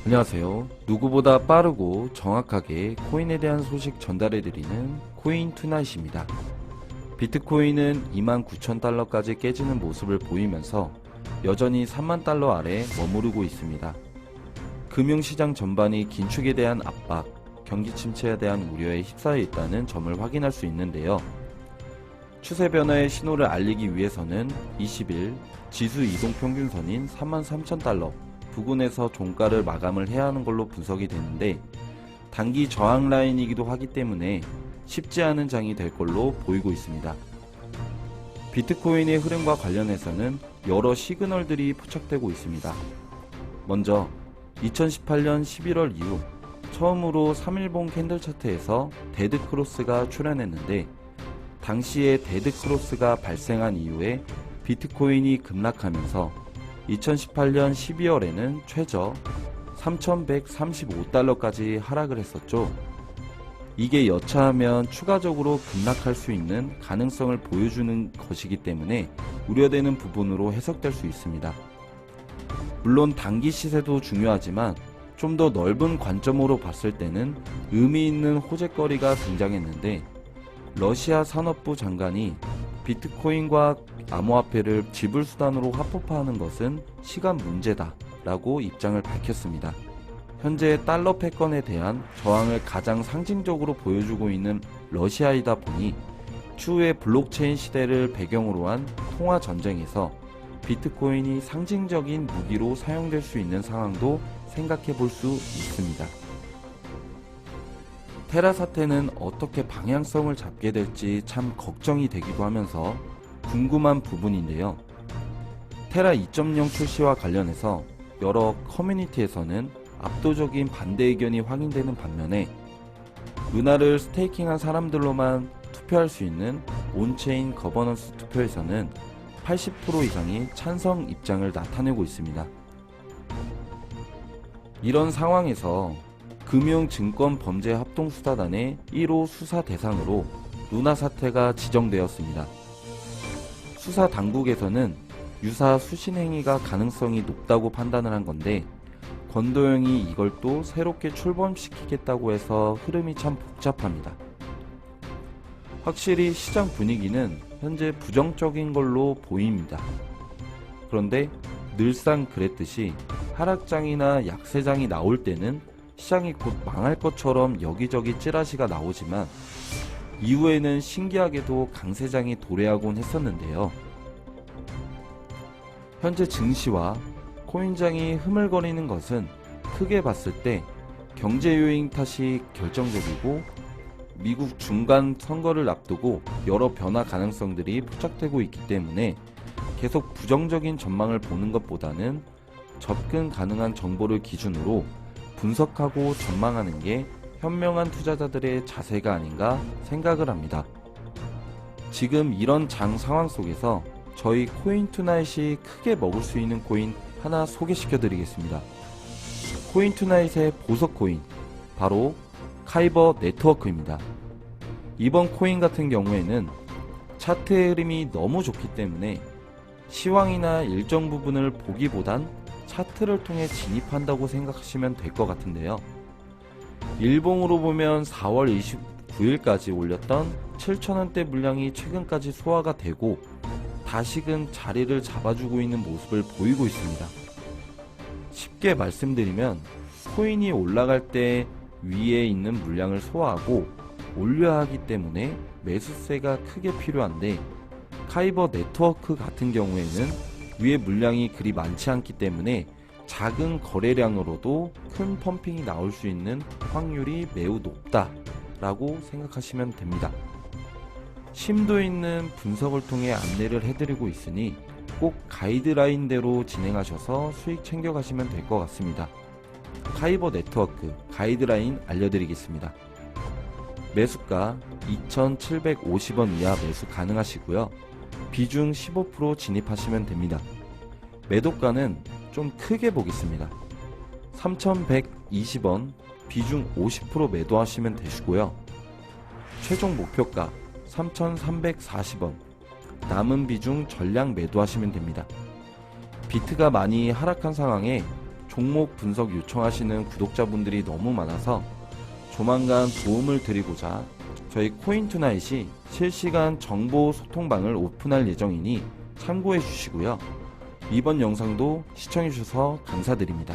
안녕하세요. 누구보다 빠르고 정확하게 코인에 대한 소식 전달해드리는 코인투나잇입니다. 비트코인은 29,000달러까지 깨지는 모습을 보이면서 여전히 3만 달러 아래 머무르고 있습니다. 금융시장 전반이 긴축에 대한 압박, 경기 침체에 대한 우려에 휩싸여 있다는 점을 확인할 수 있는데요. 추세 변화의 신호를 알리기 위해서는 20일 지수 이동평균선인 33,000달러 부근에서 종가를 마감을 해야 하는 걸로 분석이 되는데, 단기 저항 라인이기도 하기 때문에 쉽지 않은 장이 될 걸로 보이고 있습니다. 비트코인의 흐름과 관련해서는 여러 시그널들이 포착되고 있습니다. 먼저 2018년 11월 이후 처음으로 3일봉 캔들 차트에서 데드 크로스가 출현했는데, 당시에 데드 크로스가 발생한 이후에 비트코인이 급락하면서 2018년 12월에는 최저 3,135달러까지 하락을 했었죠. 이게 여차하면 추가적으로 급락할 수 있는 가능성을 보여주는 것이기 때문에 우려되는 부분으로 해석될 수 있습니다. 물론 단기 시세도 중요하지만 좀 더 넓은 관점으로 봤을 때는 의미 있는 호재거리가 등장했는데, 러시아 산업부 장관이 비트코인과 암호화폐를 지불수단으로 합법화하는 것은 시간 문제다 라고 입장을 밝혔습니다. 현재 달러 패권에 대한 저항을 가장 상징적으로 보여주고 있는 러시아이다 보니 추후에 블록체인 시대를 배경으로 한 통화 전쟁에서 비트코인이 상징적인 무기로 사용될 수 있는 상황도 생각해 볼 수 있습니다. 테라 사태는 어떻게 방향성을 잡게 될지 참 걱정이 되기도 하면서 궁금한 부분인데요. 테라 2.0 출시와 관련해서 여러 커뮤니티에서는 압도적인 반대 의견이 확인되는 반면에, 은하를 스테이킹한 사람들로만 투표할 수 있는 온체인 거버넌스 투표에서는 80% 이상이 찬성 입장을 나타내고 있습니다. 이런 상황에서 금융증권범죄합동수사단의 1호 수사 대상으로 루나 사태가 지정되었습니다. 수사 당국에서는 유사 수신 행위가 가능성이 높다고 판단을 한 건데, 권도영이 이걸 또 새롭게 출범시키겠다고 해서 흐름이 참 복잡합니다. 확실히 시장 분위기는 현재 부정적인 걸로 보입니다. 그런데 늘상 그랬듯이 하락장이나 약세장이 나올 때는 시장이 곧 망할 것처럼 여기저기 찌라시가 나오지만, 이후에는 신기하게도 강세장이 도래하곤 했었는데요. 현재 증시와 코인장이 흐물거리는 것은 크게 봤을 때 경제 요인 탓이 결정적이고, 미국 중간 선거를 앞두고 여러 변화 가능성들이 포착되고 있기 때문에 계속 부정적인 전망을 보는 것보다는 접근 가능한 정보를 기준으로 분석하고 전망하는 게 현명한 투자자들의 자세가 아닌가 생각을 합니다. 지금 이런 장 상황 속에서 저희 코인투나잇이 크게 먹을 수 있는 코인 하나 소개시켜 드리겠습니다. 코인투나잇의 보석 코인, 바로 카이버 네트워크입니다. 이번 코인 같은 경우에는 차트의 흐름이 너무 좋기 때문에 시황이나 일정 부분을 보기보단 차트를 통해 진입한다고 생각하시면 될 것 같은데요. 일봉으로 보면 4월 29일까지 올렸던 7,000원대 물량이 최근까지 소화가 되고 다시금 자리를 잡아주고 있는 모습을 보이고 있습니다. 쉽게 말씀드리면 코인이 올라갈 때 위에 있는 물량을 소화하고 올려야 하기 때문에 매수세가 크게 필요한데, 카이버 네트워크 같은 경우에는 위에 물량이 그리 많지 않기 때문에 작은 거래량으로도 큰 펌핑이 나올 수 있는 확률이 매우 높다라고 생각하시면 됩니다. 심도 있는 분석을 통해 안내를 해드리고 있으니 꼭 가이드라인대로 진행하셔서 수익 챙겨가시면 될 것 같습니다. 카이버 네트워크 가이드라인 알려드리겠습니다. 매수가 2,750원 이하 매수 가능하시고요. 비중 15% 진입하시면 됩니다. 매도가는 좀 크게 보겠습니다. 3,120원, 비중 50% 매도하시면 되시고요. 최종 목표가 3,340원, 남은 비중 전량 매도하시면 됩니다. 비트가 많이 하락한 상황에 종목 분석 요청하시는 구독자분들이 너무 많아서 조만간 도움을 드리고자 저희 코인투나잇이 실시간 정보 소통방을 오픈할 예정이니 참고해 주시고요. 이번 영상도 시청해 주셔서 감사드립니다.